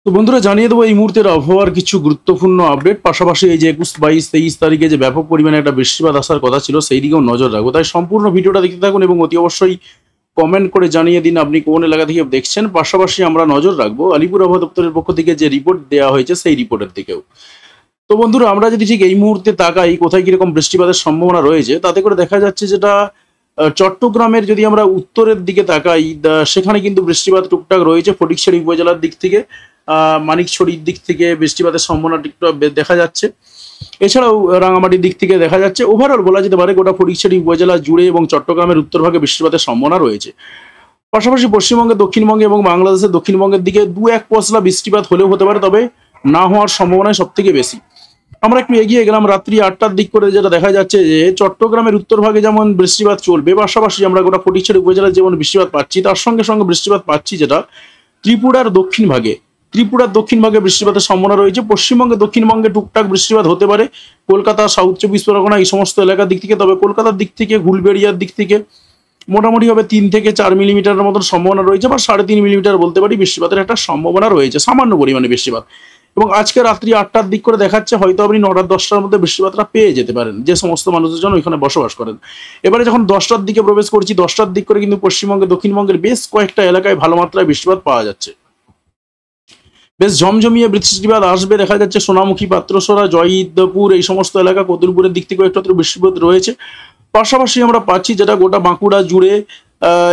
তো বন্ধুরা জানিয়ে দেবো এই মুহূর্তের আবহাওয়ার কিছু গুরুত্বপূর্ণ আপডেট। পাশাপাশি এই যে 21, 22, 23 তারিখে যে ব্যাপক পরিমাণে একটা বৃষ্টিপাত আসার কথা ছিল সেই দিকেও নজর রাখবো। তাই সম্পূর্ণ ভিডিওটা দেখতে থাকুন এবং অতি অবশ্যই কমেন্ট করে জানিয়ে দিন আপনি কোন এলাকা থেকে দেখছেন। পাশাপাশি আমরা নজর রাখবো আলিপুর আবহাওয়া দপ্তরের পক্ষ থেকে যে রিপোর্ট দেওয়া হয়েছে সেই রিপোর্টের দিকেও। তো বন্ধুরা আমরা যদি ঠিক এই মুহূর্তে তাকাই কোথায় কিরকম বৃষ্টিপাতের সম্ভাবনা রয়েছে, তাতে করে দেখা যাচ্ছে যেটা চট্টগ্রামের যদি আমরা উত্তরের দিকে তাকাই সেখানে কিন্তু বৃষ্টিপাত টুকটাক রয়েছে। ফটিকছড়ি উপজেলার দিক থেকে মানিকছড়ির দিক থেকে বৃষ্টিপাতের সম্ভাবনা একটু দেখা যাচ্ছে। এছাড়াও রাঙামাটির দিক থেকে দেখা যাচ্ছে। ওভারঅল বলা যেতে পারে গোটা ফটিকছড়ি উপজেলা জুড়ে এবং চট্টগ্রামের উত্তরভাগে বৃষ্টিপাতের সম্ভাবনা রয়েছে। পাশাপাশি পশ্চিমবঙ্গে, দক্ষিণবঙ্গে এবং বাংলাদেশের দক্ষিণবঙ্গের দিকে দু এক পশলা বৃষ্টিপাত হলেও হতে পারে, তবে না হওয়ার সম্ভাবনাই সব থেকে বেশি। আমরা একটু এগিয়ে গেলাম রাত্রি 8টার দিক করে, যেটা দেখা যাচ্ছে যে চট্টগ্রামের উত্তরভাগে যেমন বৃষ্টিপাত চলবে, পাশাপাশি আমরা গোটা ফটিকছড়ি উপজেলায় যেমন বৃষ্টিপাত পাচ্ছি, তার সঙ্গে সঙ্গে বৃষ্টিপাত পাচ্ছি যেটা ত্রিপুরার দক্ষিণ ভাগে। ত্রিপুরার দক্ষিণ ভাগে বৃষ্টিপাতের সম্ভাবনা রয়েছে। পশ্চিমবঙ্গে, দক্ষিণবঙ্গে টুকটাক বৃষ্টিপাত হতে পারে কলকাতা, সাউথ 24 পরগনা এই সমস্ত এলাকার দিক থেকে। তবে কলকাতার দিক থেকে, গুলবেড়িয়ার দিক থেকে মোটামুটিভাবে 3 থেকে 4 মিলিমিটারের মতন সম্ভাবনা রয়েছে, বা 3.5 মিলিমিটার বলতে পারি বৃষ্টিপাতের একটা সম্ভাবনা রয়েছে, সামান্য পরিমাণে বৃষ্টিপাত। এবং আজকে রাত্রি 8টার দিক করে দেখাচ্ছে হয়তো আপনি 9টা 10টার মধ্যে বৃষ্টিপাতটা পেয়ে যেতে পারেন, যে সমস্ত মানুষজন ওইখানে বসবাস করেন। এবারে যখন 10টার দিকে প্রবেশ করছি, 10টার দিক করে কিন্তু পশ্চিমবঙ্গে, দক্ষিণবঙ্গের বেশ কয়েকটা এলাকায় ভালো মাত্রায় বৃষ্টিপাত পাওয়া যাচ্ছে। বেশ ঝমঝমিয়ে বৃষ্টিপাত আসবে দেখা যাচ্ছে। সোনামুখী, পাত্রসরা, জয়দেবপুর এই সমস্ত এলাকা, কতুলপুরের দিক থেকেও একটু বৃষ্টিপাত রয়েছে। পাশাপাশি আমরা পাচ্ছি যেটা গোটা বাঁকুড়া জুড়ে,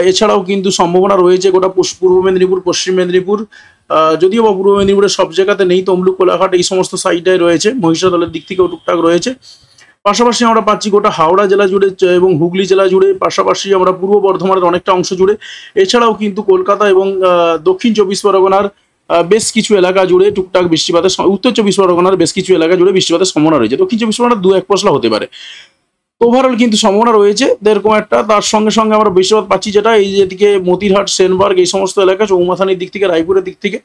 এছাড়াও কিন্তু সম্ভাবনা রয়েছে গোটা পূর্ব মেদিনীপুর, পশ্চিম মেদিনীপুর, যদিও বা পূর্ব মেদিনীপুরের সব জায়গাতে নেই, তমলুক, কোলাঘাট এই সমস্ত সাইডটাই রয়েছে, মহিষাদলের দিক থেকেও টুকটাক রয়েছে। পাশাপাশি আমরা পাচ্ছি গোটা হাওড়া জেলা জুড়ে এবং হুগলি জেলা জুড়ে, পাশাপাশি আমরা পূর্ব বর্ধমানের অনেকটা অংশ জুড়ে, এছাড়াও কিন্তু কলকাতা এবং দক্ষিণ 24 পরগনার বেশ কিছু এলাকা জুড়ে টুকটাক বৃষ্টিপাতের, উত্তর 24 পরগনার বেশ কিছু এলাকা জুড়ে বৃষ্টিপাতের সম্ভাবনা রয়েছে। দক্ষিণ 24 পরগনার 2-1 পশলা হতে পারে। ওভারঅল কিন্তু সম্ভাবনা রয়েছে এরকম একটা। তার সঙ্গে সঙ্গে আমরা বৃষ্টিপাত পাচ্ছি যেটা এই যেদিকে মতিরহাট, সেনবার্গ এই সমস্ত এলাকা, চৌমাথানির দিক থেকে, রায়পুরের দিক থেকে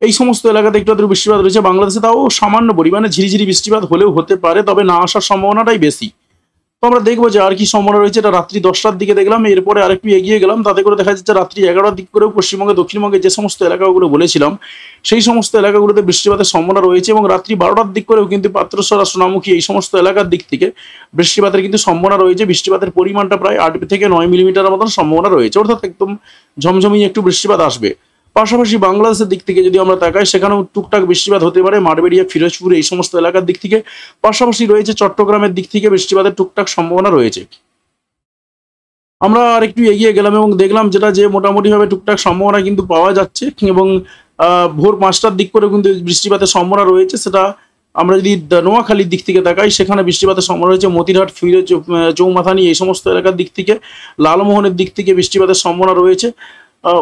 এই সমস্ত এলাকাতে একটু বৃষ্টিপাত রয়েছে। বাংলাদেশে তাও সামান্য পরিমাণে ঝিরিঝিরি বৃষ্টিপাত হলেও হতে পারে, তবে না আসার সম্ভাবনাটাই বেশি। তো আমরা দেখবো যে আর কি সম্ভাবনা রয়েছে। এটা রাত্রি 10টার দিকে দেখলাম, এরপরে আরেকটু এগিয়ে গেলাম, তাতে করে দেখা যাচ্ছে রাত্রি 11টার দিক করেও পশ্চিমবঙ্গে, দক্ষিণবঙ্গে যে সমস্ত এলাকাগুলো বলেছিলাম সেই সমস্ত এলাকাগুলোতে বৃষ্টিপাতের সম্ভাবনা রয়েছে। এবং রাত্রি 12টার দিক করেও কিন্তু পাত্রসরা, সোনামুখী এই সমস্ত এলাকার দিক থেকে বৃষ্টিপাতের কিন্তু সম্ভাবনা রয়েছে। বৃষ্টিপাতের পরিমাণটা প্রায় 8 থেকে 9 মিলিমিটারের মতন সম্ভাবনা রয়েছে, অর্থাৎ একদম ঝমঝমিয়ে একটু বৃষ্টিপাত আসবে। পাশাপাশি বাংলাদেশের দিক থেকে যদি আমরা তাকাই, সেখানেও টুকটাক বৃষ্টিপাত হতে পারে মাঠবেড়িয়া, ফিরোজপুর এই সমস্ত এলাকার দিক থেকে। পাশাপাশি রয়েছে চট্টগ্রামের দিক থেকে বৃষ্টিপাতের টুকটাক সম্ভাবনা রয়েছে। আমরা আর একটু এগিয়ে গেলাম এবং দেখলাম যেটা যে মোটামুটিভাবে টুকটাক সম্ভাবনা কিন্তু পাওয়া যাচ্ছে। এবং ভোর 5টার দিক করে কিন্তু বৃষ্টিপাতের সম্ভাবনা রয়েছে। সেটা আমরা যদি নোয়াখালীর দিক থেকে তাকাই, সেখানে বৃষ্টিপাতের সম্ভাবনা রয়েছে। মতিরহাট, ফিরোজ, চৌমাথানি এই সমস্ত এলাকার দিক থেকে, লালমোহনের দিক থেকে বৃষ্টিপাতের সম্ভাবনা রয়েছে।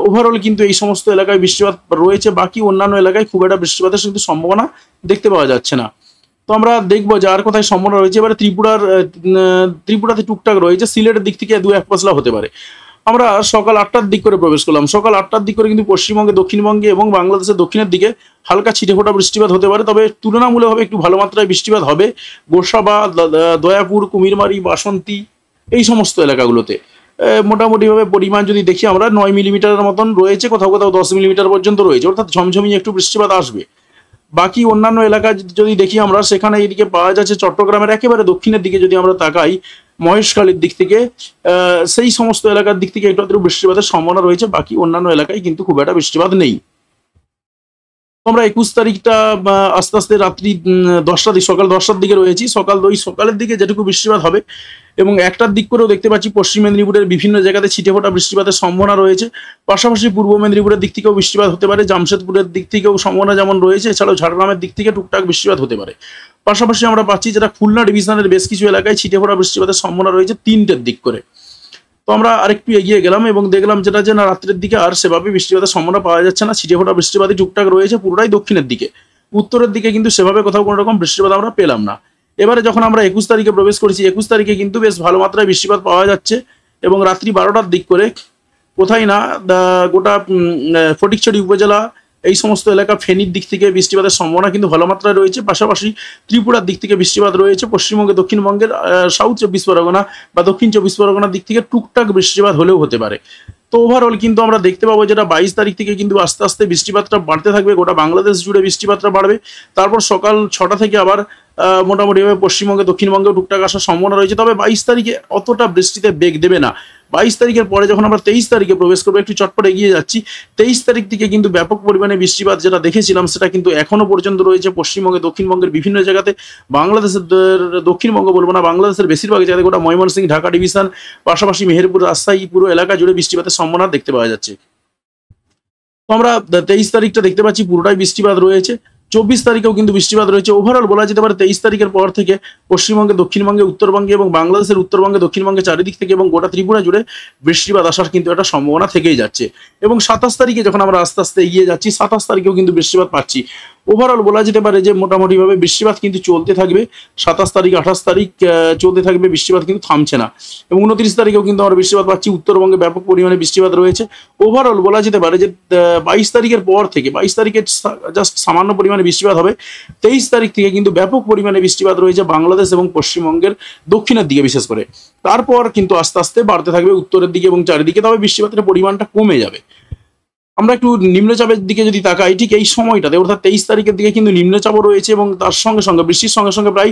ওভারঅল কিন্তু এই সমস্ত এলাকায় বৃষ্টিপাত রয়েছে। বাকি অন্যান্য এলাকায় খুব একটা বৃষ্টিপাতের কিন্তু সম্ভাবনা দেখতে পাওয়া যাচ্ছে না। তো আমরা দেখবো যে আর কোথায় সম্ভাবনা রয়েছে। এবারে ত্রিপুরাতে টুকটাক রয়েছে। সিলেটের দিক থেকে 2-1 পশলা হতে পারে। আমরা সকাল 8টার দিক করে প্রবেশ করলাম। সকাল 8টার দিক করে কিন্তু পশ্চিমবঙ্গে, দক্ষিণবঙ্গে এবং বাংলাদেশের দক্ষিণের দিকে হালকা ছিটেফোঁটা বৃষ্টিপাত হতে পারে, তবে তুলনামূলকভাবে একটু ভালো মাত্রায় বৃষ্টিপাত হবে গোসাবা, দয়াপুর, কুমিরমারি, বাসন্তী এই সমস্ত এলাকাগুলোতে। মোটামুটিভাবে পরিমাণ যদি দেখি আমরা 9 মিলিমিটারের মতন রয়েছে, কোথাও কোথাও 10 মিলিমিটার পর্যন্ত রয়েছে, অর্থাৎ ঝমঝমিয়ে একটু বৃষ্টিপাত আসবে। বাকি অন্যান্য এলাকা যদি দেখি আমরা, সেখানে এদিকে পাওয়া যাচ্ছে চট্টগ্রামের একেবারে দক্ষিণের দিকে যদি আমরা তাকাই, মহেশখালীর দিক থেকে সেই সমস্ত এলাকার দিক থেকে একটু বৃষ্টিপাতের সম্ভাবনা রয়েছে। বাকি অন্যান্য এলাকায় কিন্তু খুব একটা বৃষ্টিপাত নেই। আমরা 21 তারিখটা আস্তে আস্তে রাত্রি 10টার দিকে, সকাল 10টার দিকে রয়েছি। সকালের দিকে যেটুকু বৃষ্টিপাত হবে, এবং 1টার দিক করেও দেখতে পাচ্ছি পশ্চিম মেদিনীপুরের বিভিন্ন জায়গাতে ছিটেফোঁটা বৃষ্টিপাতের সম্ভাবনা রয়েছে। পাশাপাশি পূর্ব মেদিনীপুরের দিক থেকেও বৃষ্টিপাত হতে পারে, জামশেদপুরের দিক থেকেও সম্ভাবনা যেমন রয়েছে, এছাড়াও ঝাড়গ্রামের দিক থেকে টুকটাক বৃষ্টিপাত হতে পারে। পাশাপাশি আমরা পাচ্ছি যেটা খুলনা ডিভিশনের বেশ কিছু এলাকায় ছিটেফোঁটা বৃষ্টিপাতের সম্ভাবনা রয়েছে 3টের দিক করে। তো আমরা আরেকটু এগিয়ে গেলাম এবং দেখলাম যেটা যে না রাত্রের দিকে আর সেভাবে বৃষ্টিপাতের সম্ভাবনা পাওয়া যাচ্ছে না। ছিটেফোঁটা বৃষ্টিপাতই টুকটাক রয়েছে পুরোটাই দক্ষিণের দিকে। উত্তরের দিকে কিন্তু সেভাবে কোথাও কোনো রকম বৃষ্টিপাত আমরা পেলাম না। এবারে যখন আমরা 21 তারিখে প্রবেশ করেছি, 21 তারিখে কিন্তু বেশ ভালো মাত্রায় বৃষ্টিপাত পাওয়া যাচ্ছে। এবং রাত্রি 12টার দিক করে কোথায় না গোটা ফটিকছড়ি উপজেলা, এই সমস্ত এলাকা, ফেনীর দিক থেকে বৃষ্টিপাতের সম্ভাবনা কিন্তু ভালো মাত্রায় রয়েছে। পাশাপাশি ত্রিপুরার দিক থেকে বৃষ্টিপাত রয়েছে। পশ্চিমবঙ্গে, দক্ষিণবঙ্গের সাউথ 24 পরগনা বা দক্ষিণ 24 পরগনার দিক থেকে টুকটাক বৃষ্টিপাত হলেও হতে পারে। তো ওভারঅল কিন্তু আমরা দেখতে পাবো যেটা 22 তারিখ থেকে কিন্তু আস্তে আস্তে বৃষ্টিপাতটা বাড়তে থাকবে, গোটা বাংলাদেশ জুড়ে বৃষ্টিপাতটা বাড়বে। তারপর সকাল 6টা থেকে আবার মোটামুটিভাবে পশ্চিমবঙ্গে, দক্ষিণবঙ্গেও টুকটাক আসার সম্ভাবনা রয়েছে। তবে 22 তারিখে অতটা বৃষ্টিতে বেগ দেবে না। 22 তারিখের পরে যখন আমরা 23 তারিখে প্রবেশ করবো, একটু চটপট এগিয়ে যাচ্ছি, 23 তারিখ থেকে কিন্তু ব্যাপক পরিমাণে বৃষ্টিপাত যেটা দেখেছিলাম সেটা কিন্তু এখনো পর্যন্ত রয়েছে পশ্চিমবঙ্গে, দক্ষিণবঙ্গের বিভিন্ন জায়গাতে। বাংলাদেশের দক্ষিণবঙ্গ বলবো না, বাংলাদেশের বেশিরভাগ জায়গায়, গোটা ময়মনসিংহ, ঢাকা ডিভিশন, পাশাপাশি মেহেরপুর, রাজশাহী পুরো এলাকা জুড়ে বৃষ্টিপাতের সম্ভাবনা দেখতে পাওয়া যাচ্ছে। তো আমরা 23 তারিখটা দেখতে পাচ্ছি পুরোটাই বৃষ্টিপাত রয়েছে। 24 তারিখেও কিন্তু বৃষ্টিপাত রয়েছে। ওভারঅল বলা যেতে পারে 23 তারিখের পর থেকে পশ্চিমবঙ্গে, দক্ষিণবঙ্গে, উত্তরবঙ্গে এবং বাংলাদেশের উত্তরবঙ্গে, দক্ষিণবঙ্গে চারিদিক থেকে এবং গোটা ত্রিপুরা জুড়ে বৃষ্টিপাত আসার কিন্তু একটা সম্ভাবনা থেকেই যাচ্ছে। এবং 27 তারিখে যখন আমরা আস্তে আস্তে এগিয়ে যাচ্ছি, 27 তারিখেও কিন্তু বৃষ্টিপাত পাচ্ছি। ওভারঅল বলা যেতে পারে যে মোটামুটিভাবে বৃষ্টিপাত কিন্তু চলতে থাকবে। 27 তারিখ, 28 তারিখ চলতে থাকবে, বৃষ্টিপাত কিন্তু থামছে না। এবং 29 তারিখেও কিন্তু আমরা বৃষ্টিপাত পাচ্ছি। উত্তরবঙ্গে ব্যাপক পরিমাণে বৃষ্টিপাত রয়েছে। ওভারঅল বলা যেতে পারে যে 22 তারিখের পর থেকে, 22 তারিখে জাস্ট সামান্য পরিমাণে বৃষ্টিপাত হবে। 23 তারিখ থেকে কিন্তু ব্যাপক পরিমাণে বৃষ্টিপাত রয়েছে বাংলাদেশ এবং পশ্চিমবঙ্গের দক্ষিণের দিকে বিশেষ করে। তারপর কিন্তু আস্তে আস্তে বাড়তে থাকবে উত্তরের দিকে এবং চারিদিকে, তবে বৃষ্টিপাতের পরিমাণটা কমে যাবে। আমরা একটু নিম্নচাপের দিকে যদি তাকাই, ঠিক এই সময়টাতে অর্থাৎ 23 তারিখের দিকে কিন্তু নিম্নচাপও রয়েছে এবং তার সঙ্গে সঙ্গে বৃষ্টির সঙ্গে সঙ্গে প্রায়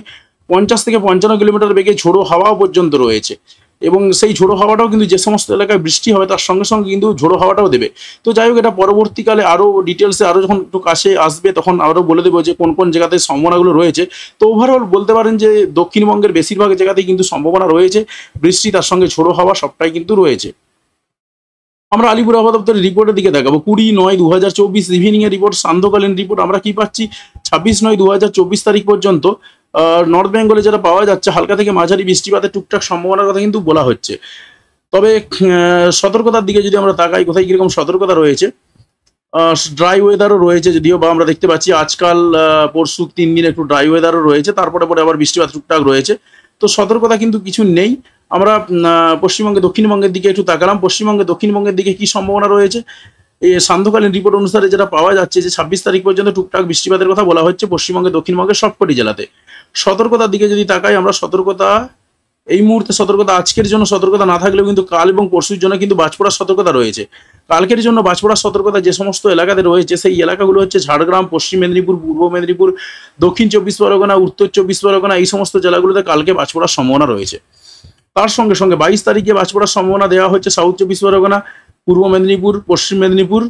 50 থেকে 55 কিলোমিটার বেগে ঝোড়ো হাওয়াও পর্যন্ত রয়েছে। এবং সেই ঝোড়ো হাওয়াটাও কিন্তু যে সমস্ত এলাকায় বৃষ্টি হবে তার সঙ্গে সঙ্গে কিন্তু ঝোড়ো হাওয়াটাও দেবে। তো যাই হোক, এটা পরবর্তীকালে আরও ডিটেলসে আরও যখন একটু কাছে আসবে তখন আরও বলে দেবো যে কোন কোন জায়গাতে সম্ভাবনাগুলো রয়েছে। তো ওভারঅল বলতে পারেন যে দক্ষিণবঙ্গের বেশিরভাগ জায়গাতেই কিন্তু সম্ভাবনা রয়েছে বৃষ্টি, তার সঙ্গে ঝোড়ো হাওয়া সবটাই কিন্তু রয়েছে। আমরা আলিপুর আবহাওয়া দপ্তরের রিপোর্টের দিকে দেখাবো। 20/9/2024 ইভিনিং এর রিপোর্ট, সান্ধ্যকালীন রিপোর্ট আমরা কি পাচ্ছি 26/9/2024 তারিখ পর্যন্ত নর্থ বেঙ্গলে যেটা পাওয়া যাচ্ছে হালকা থেকে মাঝারি বৃষ্টিপাতের টুকটাক সম্ভাবনার কথা কিন্তু বলা হচ্ছে। তবে সতর্কতার দিকে যদি আমরা তাকাই, কোথায় কিরকম সতর্কতা রয়েছে, ড্রাই ওয়েদারও রয়েছে যদিও, বা আমরা দেখতে পাচ্ছি আজকাল পরশু 3 দিন একটু ড্রাই ওয়েদারও রয়েছে, তারপরে পরে আবার বৃষ্টিপাত টুকটাক রয়েছে। তো সতর্কতা কিন্তু কিছু নেই। আমরা পশ্চিমবঙ্গে, দক্ষিণবঙ্গের দিকে একটু তাকালাম। পশ্চিমবঙ্গে, দক্ষিণবঙ্গের দিকে কি সম্ভাবনা রয়েছে, এই সান্ধ্যকালীন রিপোর্ট অনুসারে যেটা পাওয়া যাচ্ছে যে 26 তারিখ পর্যন্ত টুকটাক বৃষ্টিপাতের কথা বলা হচ্ছে পশ্চিমবঙ্গে, দক্ষিণবঙ্গের সবকটি জেলাতে। সতর্কতার দিকে যদি তাকাই আমরা, সতর্কতা এই মুহূর্তে সতর্কতা আজকের জন্য সতর্কতা না থাকলেও কিন্তু কাল এবং পরশুর জন্য কিন্তু বাজ পড়ার সতর্কতা রয়েছে। কালকের জন্য বাজ পড়ার সতর্কতা যে সমস্ত এলাকাতে রয়েছে সেই এলাকাগুলো হচ্ছে ঝাড়গ্রাম, পশ্চিম মেদিনীপুর, পূর্ব মেদিনীপুর, দক্ষিণ 24 পরগনা, উত্তর 24 পরগনা, এই সমস্ত জেলাগুলোতে কালকে বাজ পড়ার সম্ভাবনা রয়েছে। তার সঙ্গে সঙ্গে 22 তারিখে বাজ পড়ার সম্ভাবনা দেওয়া হচ্ছে সাউথ 24 পরগনা, পূর্ব মেদিনীপুর, পশ্চিম মেদিনীপুর,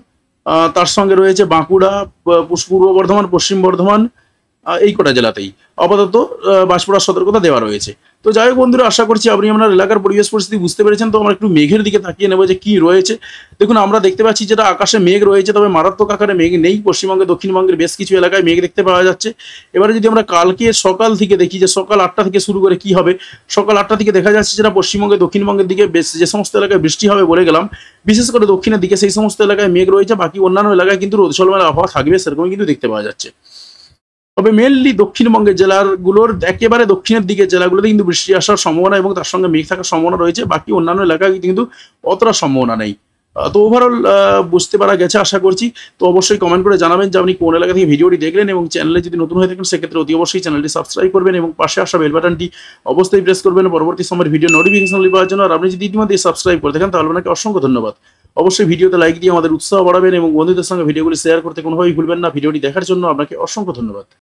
তার সঙ্গে রয়েছে বাঁকুড়া, পূর্ব বর্ধমান, পশ্চিম বর্ধমান, এই কটা জেলাতেই আপাতত বাজ পড়ার সতর্কতা দেওয়া রয়েছে। তো যাই হোক বন্ধুরা, আশা করছি আপনি আপনার এলাকার পরিবেশ পরিস্থিতি বুঝতে পেরেছেন। তো আমরা একটু মেঘের দিকে তাকিয়ে নেবো যে কি রয়েছে। দেখুন, আমরা দেখতে পাচ্ছি যেটা আকাশে মেঘ রয়েছে, তবে মারাত্মক আকারে মেঘ নেই। পশ্চিমবঙ্গে, দক্ষিণবঙ্গের বেশ কিছু এলাকায় মেঘ দেখতে পাওয়া যাচ্ছে। এবারে যদি আমরা কালকে সকাল থেকে দেখি যে সকাল 8টা থেকে শুরু করে কি হবে, সকাল 8টা থেকে দেখা যাচ্ছে যেটা পশ্চিমবঙ্গে, দক্ষিণবঙ্গের দিকে বেশ যে সমস্ত এলাকায় বৃষ্টি হবে বলে গেলাম, বিশেষ করে দক্ষিণের দিকে সেই সমস্ত এলাকায় মেঘ রয়েছে। বাকি অন্যান্য এলাকায় কিন্তু রোদ ঝলমলে আবহাওয়া থাকবে, সেরকমই কিন্তু দেখতে পাওয়া যাচ্ছে। তবে মেনলি দক্ষিণবঙ্গের জেলাগুলোর একেবারে দক্ষিণের দিকে জেলাগুলোতে কিন্তু বৃষ্টি আসার সম্ভাবনা এবং তার সঙ্গে মেঘ থাকার সম্ভাবনা রয়েছে। বাকি অন্যান্য এলাকায় কিন্তু অতটা সম্ভাবনা নেই। তো ওভারঅল বুঝতে পারা গেছে আশা করছি। তো অবশ্যই কমেন্ট করে জানাবেন যে আপনি কোন এলাকা থেকে ভিডিওটি দেখলেন, এবং চ্যানেলে যদি নতুন হয়ে থাকেন সেক্ষেত্রে অতি অবশ্যই চ্যানেলটি সাবস্ক্রাইব করবেন এবং পাশে আসা বেল বাটনটি অবশ্যই প্রেস করবেন পরবর্তী সময়ের ভিডিও নোটিফিকেশন পাওয়ার জন্য। আর আপনি যদি ইতিমধ্যে সাবস্ক্রাইব করে থাকেন তাহলে আপনাকে অসংখ্য ধন্যবাদ। অবশ্যই ভিডিওতে লাইক দিয়ে আমাদের উৎসাহ বাড়াবেন এবং বন্ধুদের সঙ্গে ভিডিওগুলি শেয়ার করতে কোনোভাবেই ভুলবেন না। ভিডিওটি দেখার জন্য আপনাকে অসংখ্য ধন্যবাদ।